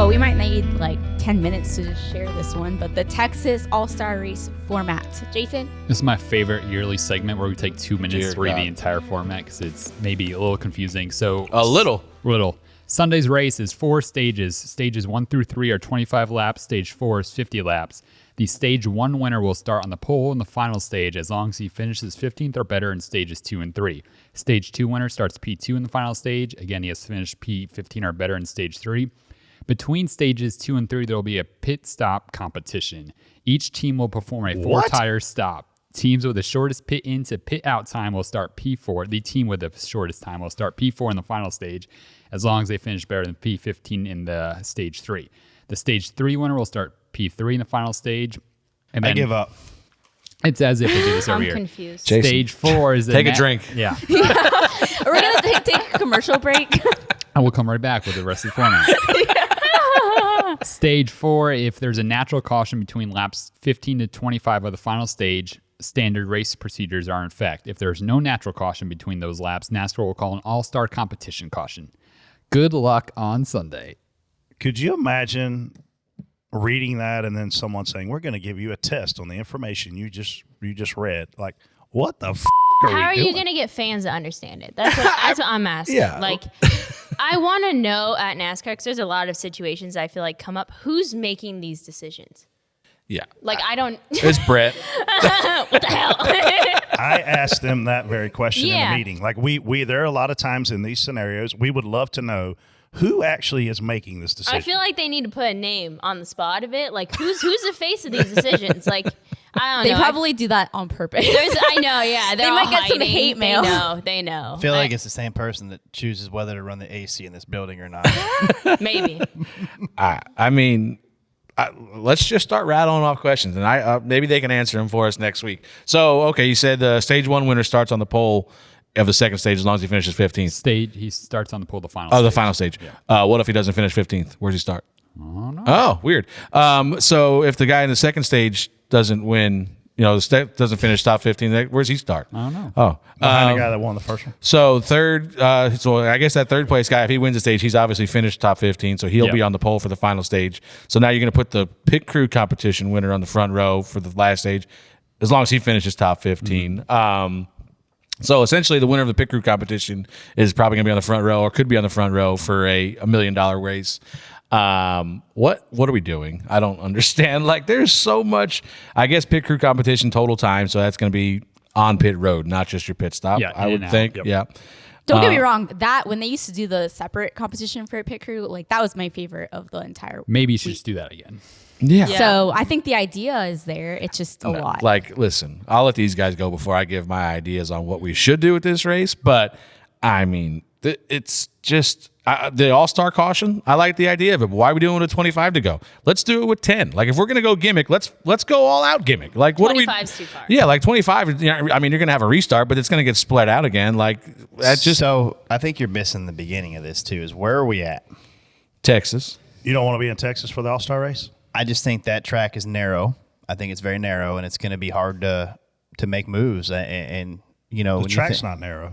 So we might need like 10 minutes to just share this one, but the Texas All-Star Race format. Jason? This is my favorite yearly segment where we take 2 minutes to read the entire format because it's maybe a little confusing. So a little. Sunday's race is 4 stages. Stages 1 through 3 are 25 laps. Stage 4 is 50 laps. The stage 1 winner will start on the pole in the final stage as long as he finishes 15th or better in stages 2 and 3. Stage 2 winner starts P2 in the final stage. Again, he has to finish P15 or better in stage 3. Between stages 2 and 3, there will be a pit stop competition. Each team will perform a 4-tire stop. Teams with the shortest pit in to pit out time will start P4. The team with the shortest time will start P4 in the final stage as long as they finish better than P15 in the stage 3. The stage 3 winner will start P3 in the final stage. And then I give up. It's as if they do this every year. I'm confused. Jason, stage 4 is take a drink. Yeah. Are we going to take a commercial break? And we'll come right back with the rest of the format. Stage 4, if there's a natural caution between laps 15 to 25 of the final stage, standard race procedures are in effect. If there's no natural caution between those laps, NASCAR will call an all-star competition caution. Good luck on Sunday. Could you imagine reading that and then someone saying, we're going to give you a test on the information you just read? Like, what the How are you going to get fans to understand it? That's what I'm asking. Yeah. Like, I want to know at NASCAR, because there's a lot of situations I feel like come up. Who's making these decisions? Yeah. Like, I don't. It's Brett. What the hell? I asked them that very question in Yeah. the meeting. Like we there are a lot of times in these scenarios, we would love to know who actually is making this decision. I feel like they need to put a name on the spot of it. Like, who's the face of these decisions? Like, I don't They know. probably do that on purpose. I know, yeah. They might get some hate mail. They know. I feel like it's the same person that chooses whether to run the AC in this building or not. Maybe. I mean, let's just start rattling off questions, and maybe they can answer them for us next week. So, okay, you said the stage 1 winner starts on the pole of the second stage as long as he finishes 15th. He starts on the pole the final Oh, stage. the final stage. Yeah. What if he doesn't finish 15th? Where's he start? Oh, no. Oh, weird. So if the guy in the second stage doesn't win, doesn't finish top 15, where's he start? I don't know. Oh, behind the guy that won the first one. so third. So I guess that third place guy, if he wins the stage, he's obviously finished top 15, so he'll be on the pole for the final stage. So now you're going to put the pit crew competition winner on the front row for the last stage, as long as he finishes top 15. So essentially, the winner of the pit crew competition is probably going to be on the front row, or could be on the front row for a $1 million race. What are we doing? I don't understand. Like, there's so much. I guess pit crew competition total time, so that's going to be on pit road, not just your pit stop. Yeah, I in would and think. out. Yep. Yeah. Don't get me wrong. That when they used to do the separate competition for a pit crew, like that was my favorite of the entire. Maybe you should just do that again. Yeah. So I think the idea is there. It's just a lot. Like, listen, I'll let these guys go before I give my ideas on what we should do with this race. But I mean, it's just the all-star caution. I like the idea of it. But why are we doing it with 25 to go? Let's do it with 10. Like, if we're gonna go gimmick, let's go all out gimmick. Like, what do we? 25's too far. Yeah, like 25. I mean, you're gonna have a restart, but it's gonna get split out again. Like, that's just So I think you're missing the beginning of this too. Is where are we at? Texas. You don't want to be in Texas for the All-Star race? I just think that track is narrow. I think it's very narrow, and it's going to be hard to make moves. And The track's not narrow.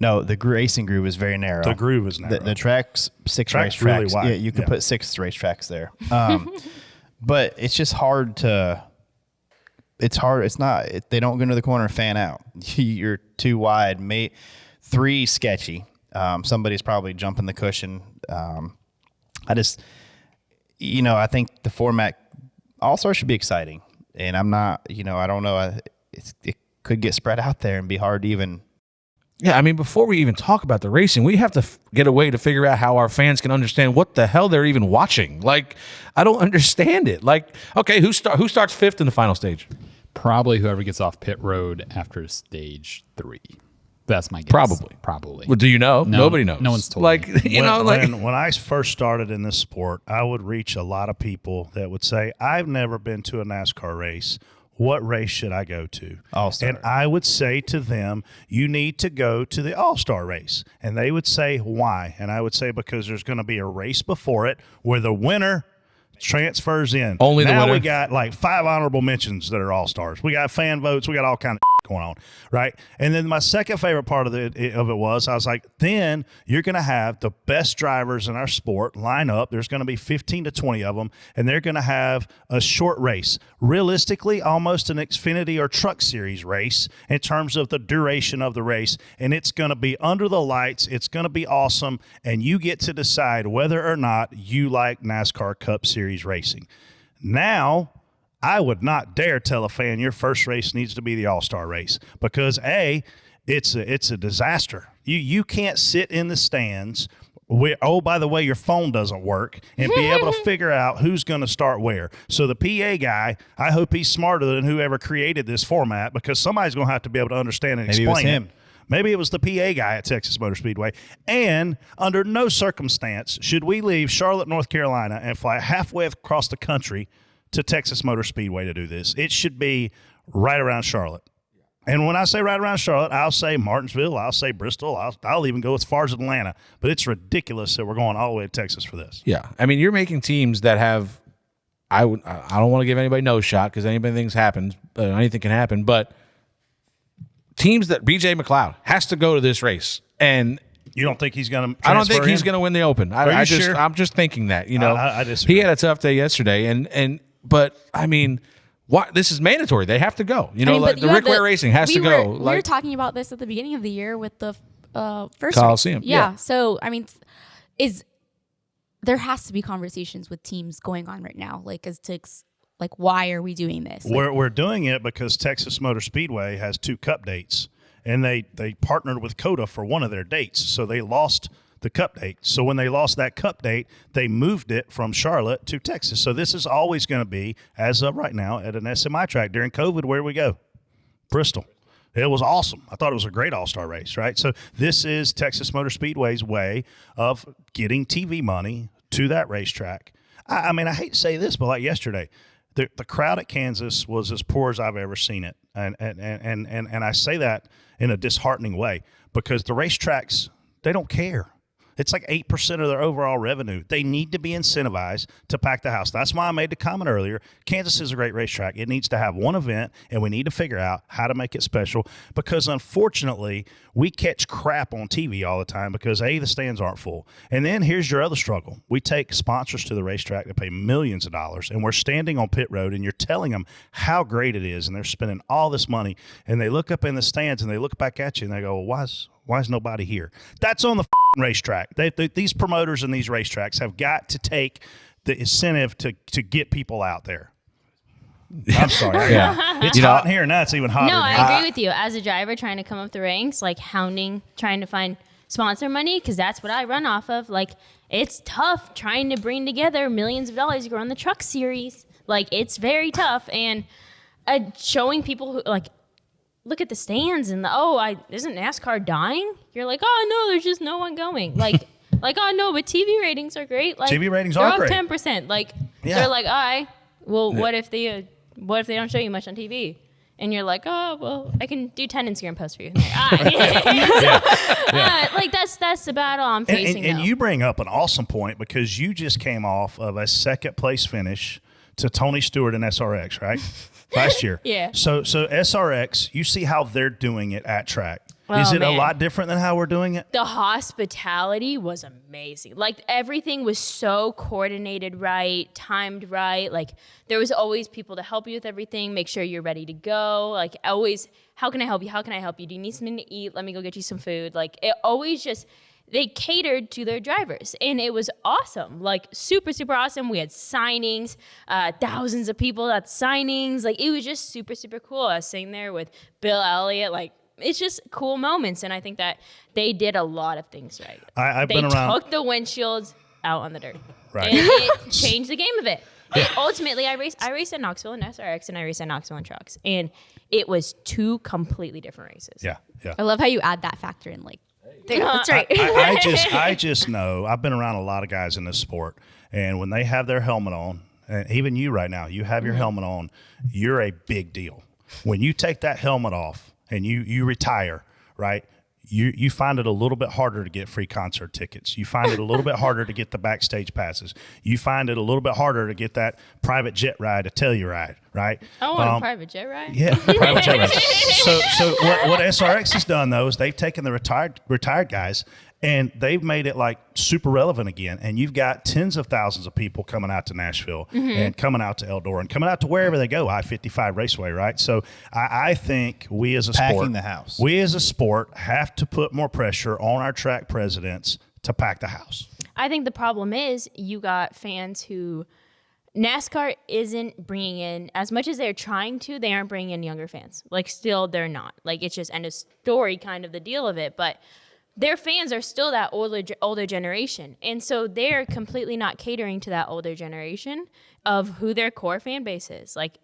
No, the racing groove is very narrow. The groove is narrow. The track's six Track's racetracks. really wide. Yeah, you could put 6 racetracks there. But it's just hard to. It's hard. It's not. They don't go into the corner and fan out. You're too wide. 3 sketchy. Somebody's probably jumping the cushion. I think the format All-Star should be exciting, and I'm not. I don't know. It could get spread out there and be hard to even. Yeah, I mean, before we even talk about the racing, we have to get a way to figure out how our fans can understand what the hell they're even watching. Like, I don't understand it. Like, okay, who starts 5th in the final stage? Probably whoever gets off pit road after stage 3. That's my guess. Probably. Well, do you know? No, Nobody knows. No one's told like, me. When I first started in this sport, I would reach a lot of people that would say, I've never been to a NASCAR race. What race should I go to? All-Star. And I would say to them, you need to go to the All-Star race. And they would say, why? And I would say, because there's going to be a race before it where the winner transfers in. Only the now winner. we got like 5 honorable mentions that are All-Stars. We got fan votes. We got all kind of going on, right? And then my second favorite part of it was, I was like, then you're going to have the best drivers in our sport line up. There's going to be 15 to 20 of them, and they're going to have a short race. Realistically, almost an Xfinity or Truck Series race in terms of the duration of the race, and it's going to be under the lights. It's going to be awesome, and you get to decide whether or not you like NASCAR Cup Series racing. Now, I would not dare tell a fan your first race needs to be the All-Star race because it's a disaster. You can't sit in the stands where, oh, by the way, your phone doesn't work and be able to figure out who's going to start where. So the PA guy, I hope he's smarter than whoever created this format because somebody's going to have to be able to understand and explain Maybe it was him. Maybe it was the PA guy at Texas Motor Speedway. And under no circumstance should we leave Charlotte, North Carolina and fly halfway across the country to Texas Motor Speedway to do this. It should be right around Charlotte. And when I say right around Charlotte, I'll say Martinsville, I'll say Bristol, I'll even go as far as Atlanta. But it's ridiculous that we're going all the way to Texas for this. Yeah. I mean, you're making teams that have I don't want to give anybody no shot because anything can happen, but teams that BJ McLeod has to go to this race. And you don't think he's going to I don't think he's going to win the Open. Sure? I'm just thinking that, I disagree. He had a tough day yesterday but I mean, what this is mandatory. They have to go. The Rick Ware Racing has to go. We were talking about this at the beginning of the year with the first Coliseum. race. Yeah. So I mean, there has to be conversations with teams going on right now, as to why are we doing this? We're doing it because Texas Motor Speedway has 2 Cup dates, and they partnered with COTA for one of their dates, so they lost the Cup date. So when they lost that Cup date, they moved it from Charlotte to Texas. So this is always going to be, as of right now, at an SMI track. During COVID, where did we go? Bristol. It was awesome. I thought it was a great all-star race, right? So this is Texas Motor Speedway's way of getting TV money to that racetrack. I mean, I hate to say this, but like yesterday, the crowd at Kansas was as poor as I've ever seen it. And I say that in a disheartening way because the racetracks, they don't care. It's like 8% of their overall revenue. They need to be incentivized to pack the house. That's why I made the comment earlier. Kansas is a great racetrack. It needs to have one event, and we need to figure out how to make it special because, unfortunately, we catch crap on TV all the time because, A, the stands aren't full. And then here's your other struggle. We take sponsors to the racetrack that pay millions of dollars, and we're standing on pit road, and you're telling them how great it is, and they're spending all this money, and they look up in the stands, and they look back at you, and they go, well, why is nobody here? That's on the racetrack. These promoters and these racetracks have got to take the incentive to get people out there. I'm sorry. Yeah. It's hot in here, and now it's even hotter. No, I agree with you. As a driver trying to come up the ranks, hounding, trying to find sponsor money, because that's what I run off of. It's tough trying to bring together millions of dollars to run the Truck Series. It's very tough. And showing people who, look at the stands and isn't NASCAR dying? You're like, oh no, there's just no one going. Oh no, but TV ratings are great. TV ratings are great. They're up 10%. They're like, all right, well, what if they don't show you much on TV? And you're like, oh well, I can do 10 Instagram posts for you. That's the battle I'm facing. And you bring up an awesome point because you just came off of a second place finish to Tony Stewart in SRX, right? Last year. Yeah. So SRX, you see how they're doing it at track. Is it a lot different than how we're doing it? The hospitality was amazing. Everything was so coordinated right, timed right. There was always people to help you with everything, make sure you're ready to go. Always, how can I help you? How can I help you? Do you need something to eat? Let me go get you some food. It always just, they catered to their drivers, and it was awesome. Super, super awesome. We had signings, thousands of people at signings. It was just super, super cool. I was sitting there with Bill Elliott. It's just cool moments, and I think that they did a lot of things right. They took the windshields out on the dirt, right? And it changed the game of it. Ultimately, I raced at Knoxville in SRX, and I raced at Knoxville in trucks, and it was 2 completely different races. Yeah. I love how you add that factor in. That's right. I just know I've been around a lot of guys in this sport, and when they have their helmet on, and even you right now, you have your helmet on, you're a big deal. When you take that helmet off and you retire, right? you find it a little bit harder to get free concert tickets. You find it a little bit harder to get the backstage passes. You find it a little bit harder to get that private jet ride, a Telluride, right? I want a private jet ride. Yeah, private jet ride. So what SRX has done though is they've taken the retired guys and they've made it like super relevant again. And you've got tens of thousands of people coming out to Nashville and coming out to Eldora and coming out to wherever they go, I-55 Raceway, right? So I think we as a Packing the house. we as a sport have to put more pressure on our track presidents to pack the house. I think the problem is you got fans who NASCAR isn't bringing in, as much as they're trying to, they aren't bringing in younger fans. Like, still, they're not. Like, it's just end of story kind of the deal of it. But their fans are still that older generation. And so they're completely not catering to that older generation of who their core fan base is. Like,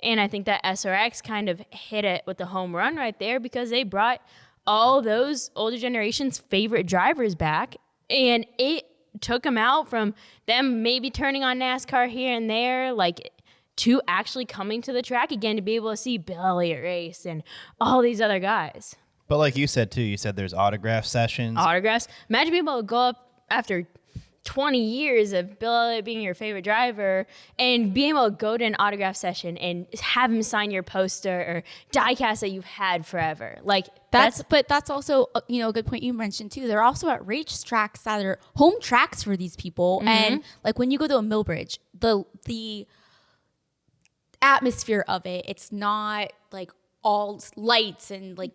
and I think that SRX kind of hit it with the home run right there because they brought all those older generation's favorite drivers back. And it took them out from them maybe turning on NASCAR here and there, like, to actually coming to the track again to be able to see Bill Elliott race and all these other guys. But like you said, too, you said there's autograph sessions. Autographs. Imagine being able to go up after 20 years of Bill Elliott being your favorite driver and being able to go to an autograph session and have him sign your poster or diecast that you've had forever. Like, But that's also a good point you mentioned too. They're also at racetracks that are home tracks for these people, and like when you go to a Millbridge, the atmosphere of it, it's not like all lights and like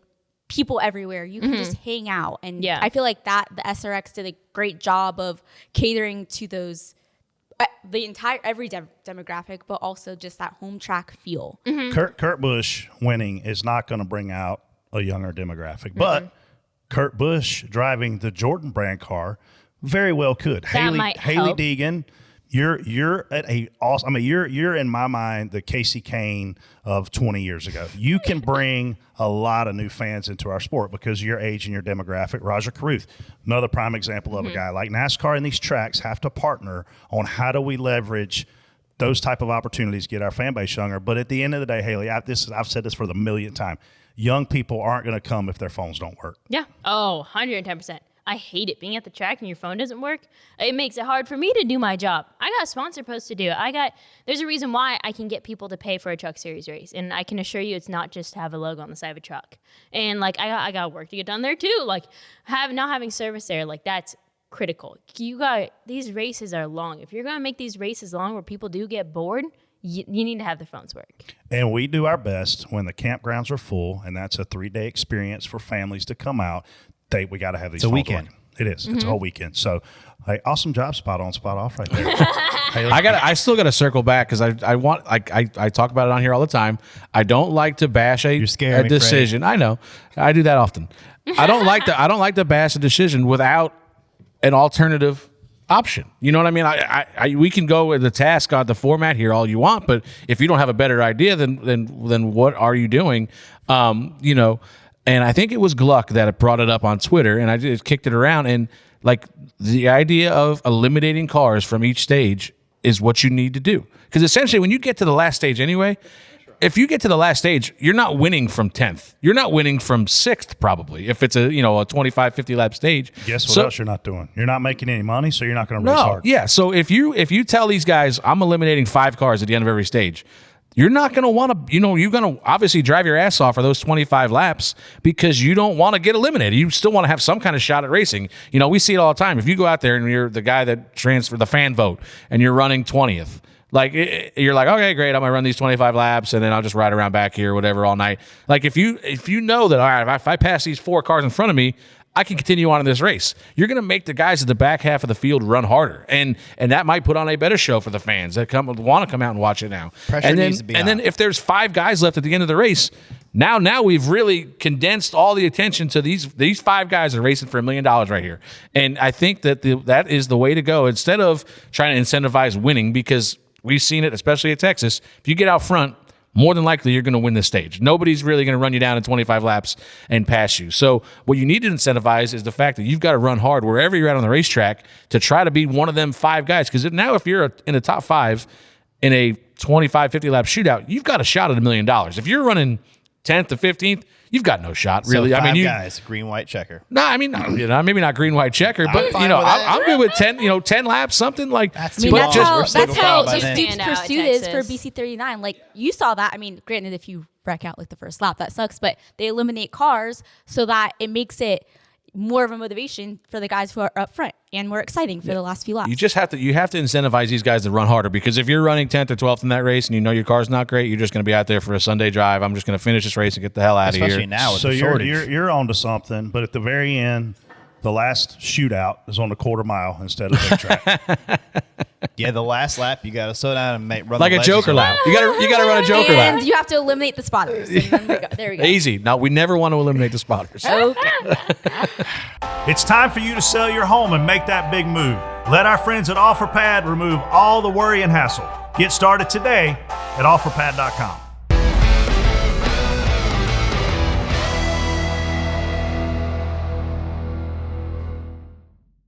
people everywhere. You can just hang out, and I feel like that the SRX did a great job of catering to those the entire every demographic, but also just that home track feel. Kurt Busch winning is not going to bring out a younger demographic, but Kurt Busch driving the Jordan brand car very well could. Hailie Deegan, you're at a awesome. I mean, you're in my mind the Casey Kane of 20 years ago. You can bring a lot of new fans into our sport because of your age and your demographic. Roger Carruth, another prime example of a guy like NASCAR, and these tracks have to partner on how do we leverage those type of opportunities to get our fan base younger. But at the end of the day, Hailie, I've said this for the millionth time. Young people aren't going to come if their phones don't work. Yeah. Oh, 110%. I hate it being at the track and your phone doesn't work. It makes it hard for me to do my job. I got sponsor posts to do. There's a reason why I can get people to pay for a truck series race. And I can assure you it's not just to have a logo on the side of a truck. And like, I got work to get done there too. Like not having service there, like that's critical. These races are long. If you're going to make these races long where people do get bored, you need to have the phones work. And we do our best when the campgrounds are full, and that's a 3-day experience for families to come out. We got to have these. It's a weekend. Working. It is. It's a whole weekend. So, hey, awesome job, spot on, spot off, right there. I still got to circle back because I talk about it on here all the time. I don't like to bash a decision. I know, I do that often. I don't like to bash a decision without an alternative option. You know what I mean? We can go with the task on the format here all you want, but if you don't have a better idea, then what are you doing? And I think it was Gluck that brought it up on Twitter, and I just kicked it around. And like the idea of eliminating cars from each stage is what you need to do, because essentially when you get to the last stage anyway. If you get to the last stage, you're not winning from 10th. You're not winning from 6th probably if it's a 25, 50 lap stage. Guess what else you're not doing? You're not making any money, so you're not going to race hard. Yeah. So if you tell these guys, I'm eliminating 5 cars at the end of every stage, you're not going to want to, you're going to obviously drive your ass off for those 25 laps because you don't want to get eliminated. You still want to have some kind of shot at racing. We see it all the time. If you go out there and you're the guy that transferred the fan vote and you're running 20th, like you're like, okay, great, I'm gonna run these 25 laps and then I'll just ride around back here, whatever, all night. Like if you know that, all right, if I pass these 4 cars in front of me, I can continue on in this race. You're gonna make the guys at the back half of the field run harder, and that might put on a better show for the fans that want to come out and watch it now. Pressure needs to be on. Then if there's 5 guys left at the end of the race, now we've really condensed all the attention to these 5 guys are racing for $1 million right here. And I think that that is the way to go instead of trying to incentivize winning, because we've seen it, especially at Texas. If you get out front, more than likely you're going to win this stage. Nobody's really going to run you down in 25 laps and pass you. So what you need to incentivize is the fact that you've got to run hard wherever you're at on the racetrack to try to be one of them 5 guys. Because now if you're in the top 5 in a 25, 50 lap shootout, you've got a shot at $1 million. If you're running 10th to 15th, you've got no shot, really. So 5 I mean, guys, green, white, checker. No, I mean, maybe not green, white, checker, but I'm good with 10. 10 laps, something like. That's I mean, too long. that's how by Duke's then. pursuit is for BC39. Like, you saw that. I mean, granted, if you wreck out like the first lap, that sucks, but they eliminate cars so that it makes it more of a motivation for the guys who are up front and more exciting for the last few laps. You have to incentivize these guys to run harder, because if you're running 10th or 12th in that race and you know your car's not great, you're just going to be out there for a Sunday drive. I'm just going to finish this race and get the hell out of here. Especially now with So the shortage. you're onto something, but at the very end, the last shootout is on the quarter mile instead of the track. Yeah, the last lap you got to slow down and run Like a Joker lap. You got to run a Joker lap. And you have to eliminate the spotters. And then there we go. Easy. No, we never want to eliminate the spotters. Okay. It's time for you to sell your home and make that big move. Let our friends at OfferPad remove all the worry and hassle. Get started today at OfferPad.com.